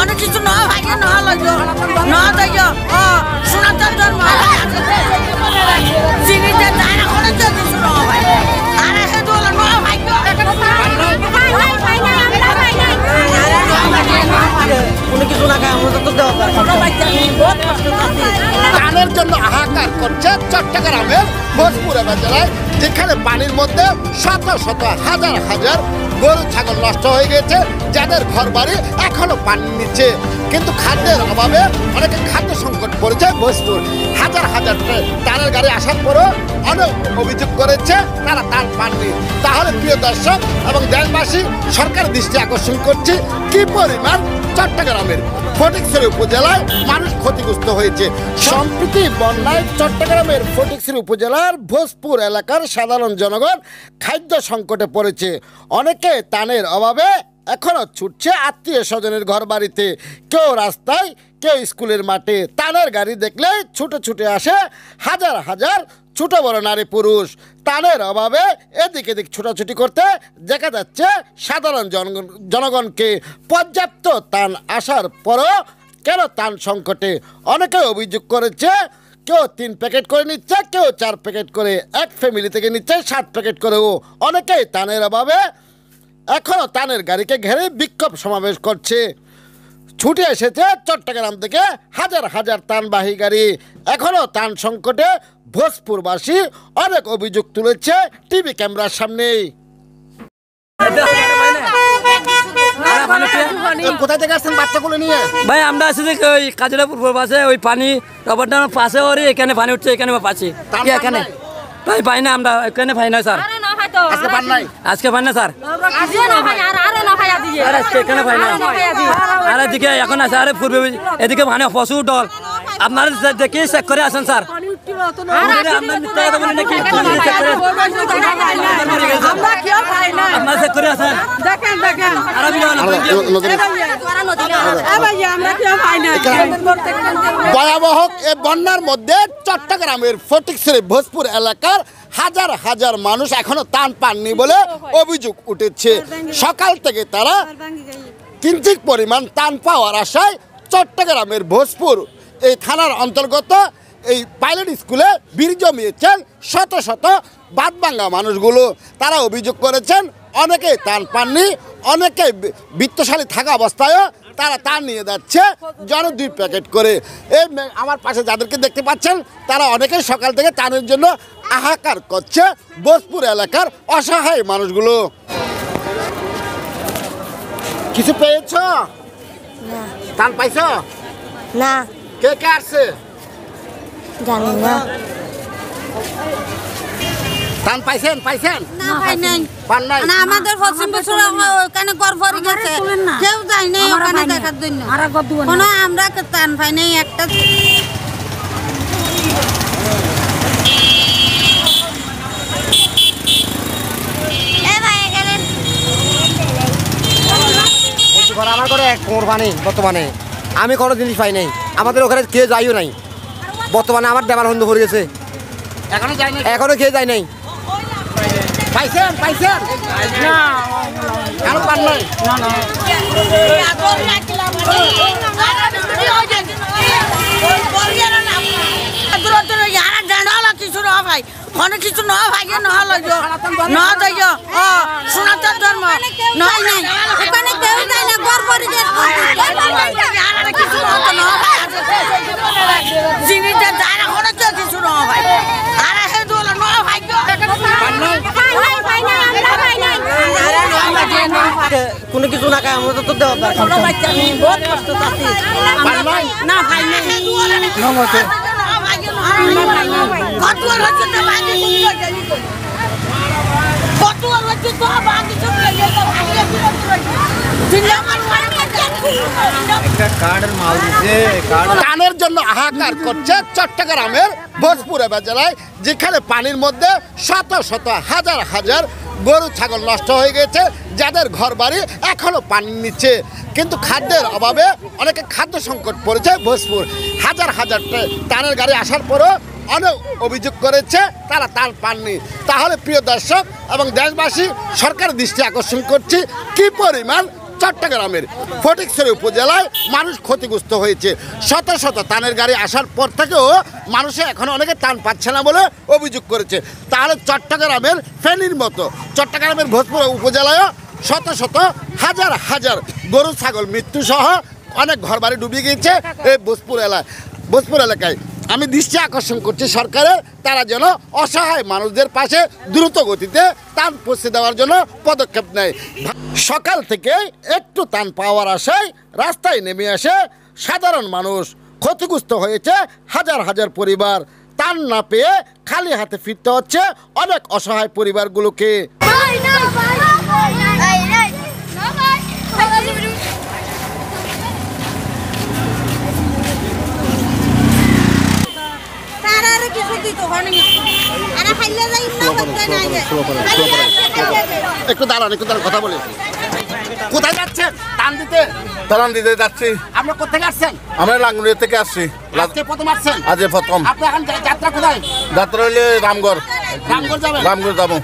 অনেক কিছু ন ভাইয়া ন লাগো ন দাইও ও সনাতন ধর্ম জিনিসটা জানা অনেক কিছু ন ভাই আরে হে দোলা ন ভাইয়া কোনো কিছু না খায় আমরা তো দেওয়া পানির জন্য হাহাকার করছে চট্টগ্রামের ভোজপুরে জেলায়, যেখানে পানির মধ্যে শত শত হাজার হাজার গরু ছাগল নষ্ট হয়ে গেছে, যাদের ঘর বাড়ি এখনো পানির নিচে। কিন্তু খাদ্যের অভাবে অনেকে খাদ্য সংকট পড়েছে ভোজপুর। হাজার হাজার টানের গাড়ি আসার পরও অনেক অভিযোগ করেছে তারা তার পাননি। তাহলে প্রিয় দর্শক এবং দেশবাসী, সরকার দৃষ্টি আকর্ষণ করছে কি পরিমাণ চট্টগ্রামের ফটিকছড়ি উপজেলায় মানুষ ক্ষতিগ্রস্ত হয়েছে। সম্প্রতি বন্যায় চট্টগ্রামের ফটিকছড়ি উপজেলার ভোজপুর এলাকার সাধারণ জনগণ খাদ্য সংকটে পড়েছে। অনেকে ত্রাণের অভাবে এখনো ছুটছে আত্মীয় স্বজনের ঘর বাড়িতে, কেউ রাস্তায়, কেউ স্কুলের মাঠে। ত্রাণের গাড়ি দেখলে ছুটে ছুটে আসে হাজার হাজার ছোট বড় নারী পুরুষ। ত্রাণের অভাবে এদিক এদিক ছোটাছুটি করতে দেখা যাচ্ছে সাধারণ জনগণকে। পর্যাপ্ত ত্রাণ আসার পরও কেন ত্রাণ সংকটে? অনেকে অভিযোগ করেছে কেউ 3 প্যাকেট করে নিচ্ছে, কেউ 4 প্যাকেট করে, এক ফ্যামিলি থেকে নিচ্ছে 7 প্যাকেট করেও। অনেকেই ত্রাণের অভাবে এখনও ত্রাণের গাড়িকে ঘিরে বিক্ষোভ সমাবেশ করছে। ছুটে এসেছে চট্টগ্রাম থেকে হাজার হাজার ত্রাণবাহী গাড়ি। এখনও ত্রাণ সংকটে ভোজপুরবাসী অনেক অভিযোগ তুলেছে টিভি ক্যামেরার সামনে। কোথায় থেকে আসছেন বাচ্চাগুলো নিয়ে? ভাই আমরা আছি যে ওই কাজিরাপুর পাশে, ওই পানি রবার ড্যামের পাশে, ওরে এখানে পানি উঠছে, এখানে পাচ্ছি এখানে ভাই পাই না, আমরা এখানে পাই না স্যার। আজকে পান নাই? আজকে পাই না স্যার, আজকে এখানে পাই না। আর এদিকে এখন আছে, আরে পূর্বে এদিকে মানে প্রচুর দল। আপনারা দেখি চেক করে আসেন স্যার। আপনারা চেক করে আসেন। ভয়াবহ এ বন্যার মধ্যে চট্টগ্রামের ফটিকছড়ি ভোজপুর এলাকার হাজার হাজার মানুষ এখনো ত্রাণ পাননি বলে অভিযোগ উঠেছে। সকাল থেকে তারা কিঞ্চিত পরিমাণ ত্রাণ পাওয়ার আশায় চট্টগ্রামের ভোজপুর এই থানার অন্তর্গত এই পাইলট স্কুলে ভিড় জমিয়েছেন শত শত বাদভাঙ্গা মানুষগুলো। তারা অভিযোগ করেছেন অনেকেই ত্রাণ পাননি, অনেকে বিত্তশালী থাকা অবস্থায়ও তারা ত্রাণ নিয়ে যাচ্ছে জন 2 প্যাকেট করে। এই আমার পাশে যাদেরকে দেখতে পাচ্ছেন তারা অনেকেই সকাল থেকে ত্রাণের জন্য হাহাকার করছে ভোজপুর এলাকার অসহায় মানুষগুলো। কিছু পেয়েছ? ত্রাণ পাইছ না। কে কে আসছে জানি না। ত্রাণ পাইছেন? না পাই নাই। পান নাই? না, আমাদের পশ্চিম বছর ওখানে ঘর ফরি গেছে, কেউ যায় নাই ওখানে দেখার জন্য। কোনো আমরা ত্রাণ পাই নাই একটা। আমার ঘরে কোমর পানি বর্তমানে আমি কোনো জিনিস পাই নাই। আমাদের ওখানে খেয়ে যাইও নাই। বর্তমানে আমার দেবার বন্ধ হয়ে গেছে, এখনো খেয়ে যায় নাই। পাইছেন? না, কেন পান নাই? কিছু ন ভাই, অনেক কিছু ন ভাইয়া ন লাগো ন দাইও ও সনাতন ধর্ম নয় নাই ওখানে কেউ যায় না, ঘর ফরি কিছু জিনিসটা জানা অনেক কিছু ন ভাই। আরে হে দোলা ন ভাইয়া কোনো কিছু না খায় আমরা তো দেওয়া না ভাই নাই। ত্রাণের জন্য হাহাকার করছে চট্টগ্রামের ভোজপুরে জেলায়, যেখানে পানির মধ্যে শত শত হাজার হাজার গরু ছাগল নষ্ট হয়ে গেছে, যাদের ঘর বাড়ি এখনো পানির নিচে। কিন্তু খাদ্যের অভাবে অনেকে খাদ্য সংকট পড়েছে ভোজপুর। হাজার হাজার ত্রাণের গাড়ি আসার পরও অনেক অভিযোগ করেছে তারা ত্রাণ পাননি। তাহলে প্রিয় দর্শক এবং দেশবাসী, সরকার দৃষ্টি আকর্ষণ করছে কি পরিমাণ চট্টগ্রামের ফটিকছড়ি উপজেলায় মানুষ ক্ষতিগ্রস্ত হয়েছে। শত শত ত্রাণের গাড়ি আসার পর থেকেও মানুষে এখন অনেকে ত্রাণ পাচ্ছে না বলে অভিযোগ করেছে। তাহলে চট্টগ্রামের ফেনীর মতো চট্টগ্রামের ভোজপুর উপজেলায়ও শত শত হাজার হাজার গরু ছাগল মৃত্যুসহ অনেক ঘরবাড়ি ডুবে গিয়েছে এই ভোজপুর এলাকায়। আমি দৃষ্টি আকর্ষণ করছি সরকারের, তারা যেন অসহায় মানুষদের পাশে দ্রুত গতিতে ত্রাণ পৌঁছে দেওয়ার জন্য পদক্ষেপ নেয়। সকাল থেকে একটু ত্রাণ পাওয়ার আশায় রাস্তায় নেমে আসে সাধারণ মানুষ। ক্ষতিগ্রস্ত হয়েছে হাজার হাজার পরিবার। ত্রাণ না পেয়ে খালি হাতে ফিরতে হচ্ছে অনেক অসহায় পরিবারগুলোকে। একটু দাঁড়ান কথা বলি। কোথায় যাচ্ছেন? ত্রাণ দিতে যাচ্ছি। আপনি কোথেকে আসছেন? আমরা লাঙ্গুলিয়া থেকে আসছি। আজকে প্রথম আসছেন? আজ প্রথম। আপনি এখন যাত্রা কোথায়? যাত্রা হইলে রামগড় যাবেন? রামগড় যাবো।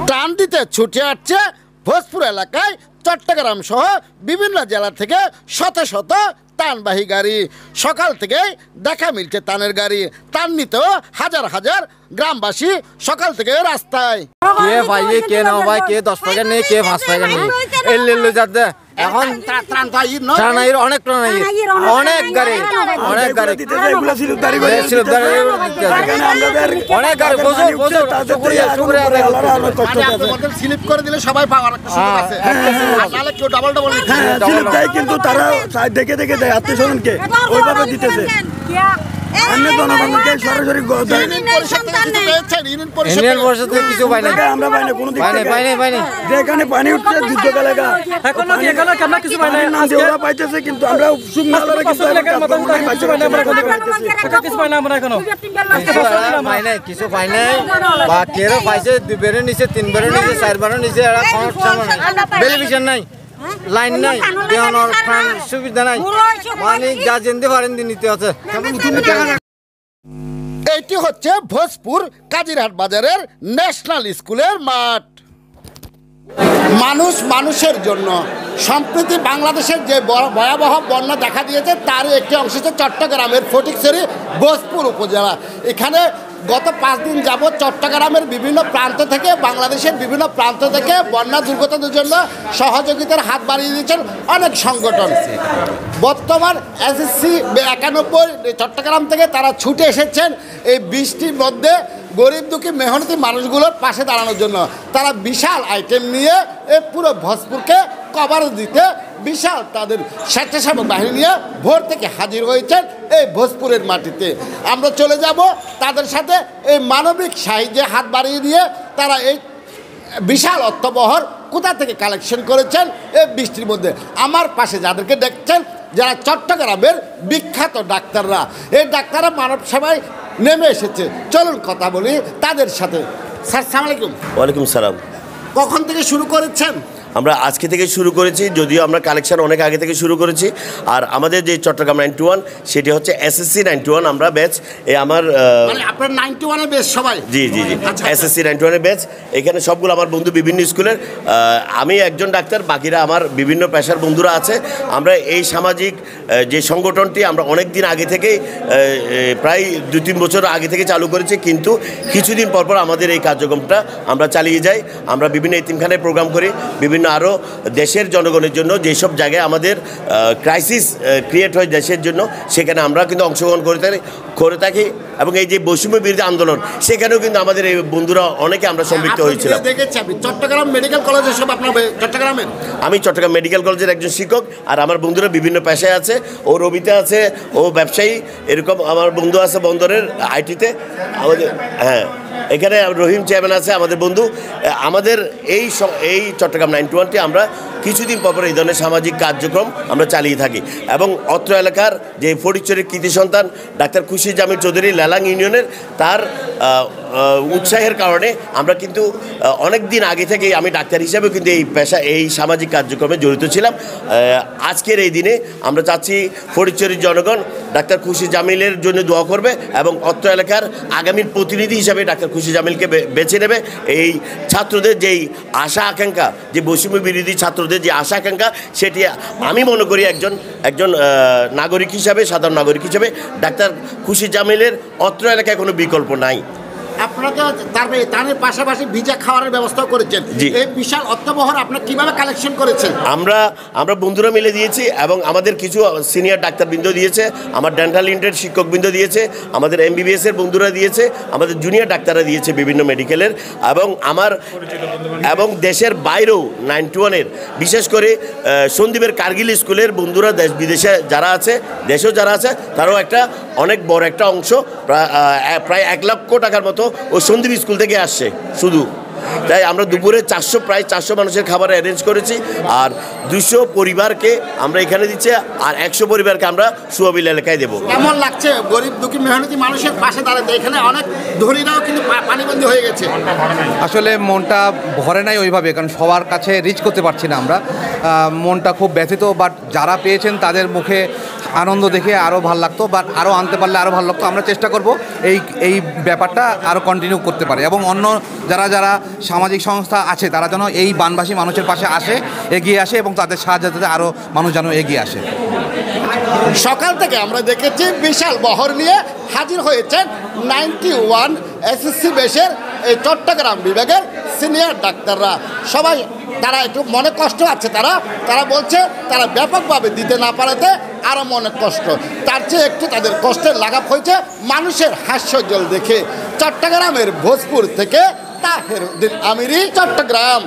ত্রাণ দিতে ছুটে আসছে ভোজপুর এলাকায় চট্টগ্রাম সহ বিভিন্ন জেলা থেকে শত শত ত্রাণবাহী গাড়ি। সকাল থেকে দেখা মিলছে ত্রাণের গাড়ি। ত্রাণ নিতেও হাজার হাজার গ্রামবাসী সকাল থেকে রাস্তায়। কে পাইয়ে কে নাও ভাই, কে 10 প্যাকেট নেই, কে 5 প্যাকেট নেই। এলে যাতে এখন ত্রাণ তো আইর নয়, ত্রাণ আইর অনেক ত্রাণ আইর অনেক গাড়ি অনেক গাড়ি অনেক গাড়ি প্রচুর শুকরিয়া স্লিপ করে দিলে সবাই পাওয়ার একটা সুযোগ আছে। নাহলে কেউ ডাবল স্লিপ দেয়, কিন্তু তারা দেখে দেখে দেয় আত্মীয় স্বজনকে ওইভাবে দিতেছে। ইউনিয়ন পরিষদ থেকে কিছু পাই না, আমরা পাই না কোনো দিক থেকে। পাই নাই যেখানে পানি উঠছে যুদ্ধ এলাকা কিছু পাই না, ওরা পাইতেছে, কিন্তু আমরা শুকনো কিছু পাই না আমরা এখনো। পাই নাই, কিছু পাই নাই। বা কেউ পাইছে 2 বেরো নিচে, 3 বেরো নিচে, 4 বেরো নিচে। এরা কোনো বেলিভিশন নাই, লাইন নাই, সুবিধা নাই। মানে যা জানতে পারেন নিতে আছে। এইটি হচ্ছে ভোজপুর কাজিরহাট বাজারের ন্যাশনাল স্কুলের মাঠ। মানুষের জন্য। সম্প্রতি বাংলাদেশের যে ভয়াবহ বন্যা দেখা দিয়েছে তার একটি অংশ হচ্ছে চট্টগ্রামের ফটিকছড়ি ভোজপুর উপজেলা। এখানে গত 5 দিন যাবৎ চট্টগ্রামের বিভিন্ন প্রান্ত থেকে, বাংলাদেশের বিভিন্ন প্রান্ত থেকে বন্যা দুর্গতদের জন্য সহযোগিতার হাত বাড়িয়ে দিয়েছেন অনেক সংগঠন। বর্তমান SSC 91 চট্টগ্রাম থেকে তারা ছুটে এসেছেন এই বৃষ্টির মধ্যে গরিব দুঃখী মেহনতি মানুষগুলোর পাশে দাঁড়ানোর জন্য। তারা বিশাল আইটেম নিয়ে এই পুরো ভোজপুরকে কভার দিতে বিশাল তাদের স্বেচ্ছাসেবক বাহিনী নিয়ে ভোর থেকে হাজির হয়েছেন এই ভোজপুরের মাটিতে। আমরা চলে যাব তাদের সাথে। এই মানবিক সাহায্যে হাত বাড়িয়ে দিয়ে তারা এই বিশাল অর্থবহর কোথা থেকে কালেকশন করেছেন এই বৃষ্টির মধ্যে। আমার পাশে যাদেরকে দেখছেন, যারা চট্টগ্রামের বিখ্যাত ডাক্তাররা, এই ডাক্তাররা মানব সেবায় নেমে এসেছে। চলুন কথা বলি তাদের সাথে। স্যার সালাম আলাইকুম। ওয়ালাইকুম সালাম। কখন থেকে শুরু করেছেন? আমরা আজকে থেকে শুরু করেছি, যদিও আমরা কালেকশন অনেক আগে থেকে শুরু করেছি। আর আমাদের যে চট্টগ্রাম 91 সেটি হচ্ছে SSC 91 আমরা ব্যাচ। আমার আপনার 91 এর ব্যাচ সবাই? জি SSC 91 এর ব্যাচ। এখানে সবগুলো আমার বন্ধু বিভিন্ন স্কুলের। আমি একজন ডাক্তার, বাকিরা আমার বিভিন্ন পেশার বন্ধুরা আছে। আমরা এই সামাজিক যে সংগঠনটি আমরা অনেক দিন আগে থেকেই, প্রায় 2-3 বছর আগে থেকে চালু করেছি, কিন্তু কিছুদিন পর আমাদের এই কার্যক্রমটা আমরা চালিয়ে যাই। আমরা বিভিন্ন এতিমখানায় প্রোগ্রাম করি, বিভিন্ন আরও দেশের জনগণের জন্য যেসব জায়গায় আমাদের ক্রাইসিস ক্রিয়েট হয় দেশের জন্য, সেখানে আমরা কিন্তু অংশগ্রহণ করে থাকি। এবং এই যে বৈষম্য বিরোধী আন্দোলন, সেখানেও কিন্তু আমাদের এই বন্ধুরা অনেকে আমরা সম্পৃক্ত হয়েছিলাম। চট্টগ্রাম মেডিকেল কলেজ এসব আপনার চট্টগ্রামের? আমি চট্টগ্রাম মেডিকেল কলেজের একজন শিক্ষক। আর আমার বন্ধুরা বিভিন্ন পেশায় আছে। ও রবিতে আছে, ও ব্যবসায়ী। এরকম আমার বন্ধু আছে বন্দরের আইটিতে আমাদের। হ্যাঁ, এখানে রহিম চেয়ারম্যান আছে আমাদের বন্ধু। আমাদের এই চট্টগ্রাম 91টি আমরা কিছুদিন পর এই ধরনের সামাজিক কার্যক্রম আমরা চালিয়ে থাকি। এবং অত্র এলাকার যে ফটিকছড়ির কৃতি সন্তান ডাক্তার খুশি জামিল চৌধুরী লেলাং ইউনিয়নের, তার উৎসাহের কারণে আমরা কিন্তু অনেক দিন আগে থেকে, আমি ডাক্তার হিসেবেও কিন্তু এই সামাজিক কার্যক্রমে জড়িত ছিলাম। আজকের এই দিনে আমরা চাচ্ছি ফটিকছড়ির জনগণ ডাক্তার খুশি জামিলের জন্য দোয়া করবে এবং অত্র এলাকার আগামীর প্রতিনিধি হিসাবে ডাক্তার খুশি জামিলকে বেছে নেবে। এই ছাত্রদের যেই আশা আকাঙ্ক্ষা, যে বৈষম্য বিরোধী ছাত্রদের যে আশা আকাঙ্ক্ষা, সেটি আমি মনে করি একজন নাগরিক হিসাবে, সাধারণ নাগরিক হিসাবে ডাক্তার খুশি জামিলের অত্র এলাকায় কোনো বিকল্প নাই। আপনারা তো তার পাশাপাশি ভিজা খাওয়ার ব্যবস্থা করেছেন, এই বিশাল অর্থবহর আপনারা কিভাবে কালেকশন করেছেন? আমরা বন্ধুরা মিলে দিয়েছি এবং আমাদের কিছু সিনিয়র ডাক্তারবৃন্দ দিয়েছে, আমার ডেন্টাল ইউনিটের শিক্ষকবৃন্দ দিয়েছে, আমাদের MBBS এর বন্ধুরা দিয়েছে, আমাদের জুনিয়র ডাক্তাররা দিয়েছে বিভিন্ন মেডিকেলের, এবং দেশের বাইরেও 91-এর বিশেষ করে সন্দীপের কার্গিল স্কুলের বন্ধুরা দেশ বিদেশে যারা আছে, দেশেও যারা আছে, তারাও অনেক বড় একটা অংশ প্রায় 1 লক্ষ টাকার মতো ও সন্দীপ স্কুল থেকে আসছে শুধু। তাই আমরা দুপুরে প্রায় 400 মানুষের খাবার অ্যারেঞ্জ করেছি, আর 200 পরিবারকে আমরা এখানে দিচ্ছি, আর 100 পরিবারকে আমরা সুয়াবিল এলাকায় দেবো। কেমন লাগছে গরিব দুঃখী মেহনতি মানুষের পাশে দাঁড়াতে? এখানে অনেক ধনীরাও কিন্তু পানিবন্দী হয়ে গেছে। আসলে মনটা ভরে নাই ওইভাবে, কারণ সবার কাছে রিচ করতে পারছি না আমরা। মনটা খুব ব্যথিত, বাট যারা পেয়েছেন তাদের মুখে আনন্দ দেখে আরও ভালো লাগতো, বাট আরও আনতে পারলে আরও ভালো লাগতো। আমরা চেষ্টা করব এই ব্যাপারটা আরও কন্টিনিউ করতে পারে, এবং অন্য যারা সামাজিক সংস্থা আছে তারা যেন এই বানবাসী মানুষের পাশে এগিয়ে আসে, এবং তাদের সাহায্যে আরও মানুষ যেন এগিয়ে আসে। সকাল থেকে আমরা দেখেছি বিশাল বহর নিয়ে হাজির হয়েছেন 91 SSC বেসের এই চট্টগ্রাম বিভাগের সিনিয়র ডাক্তাররা। সবাই তারা একটু মনে কষ্ট আছে, তারা বলছে তারা ব্যাপকভাবে দিতে না পারাতে আরও মনে কষ্ট, তার চেয়ে একটু তাদের কষ্টের লাঘব হয়েছে মানুষের হাস্যজ্জ্বল দেখে। চট্টগ্রামের ভোজপুর থেকে তাহের উদ্দিন আমিরি, চট্টগ্রাম।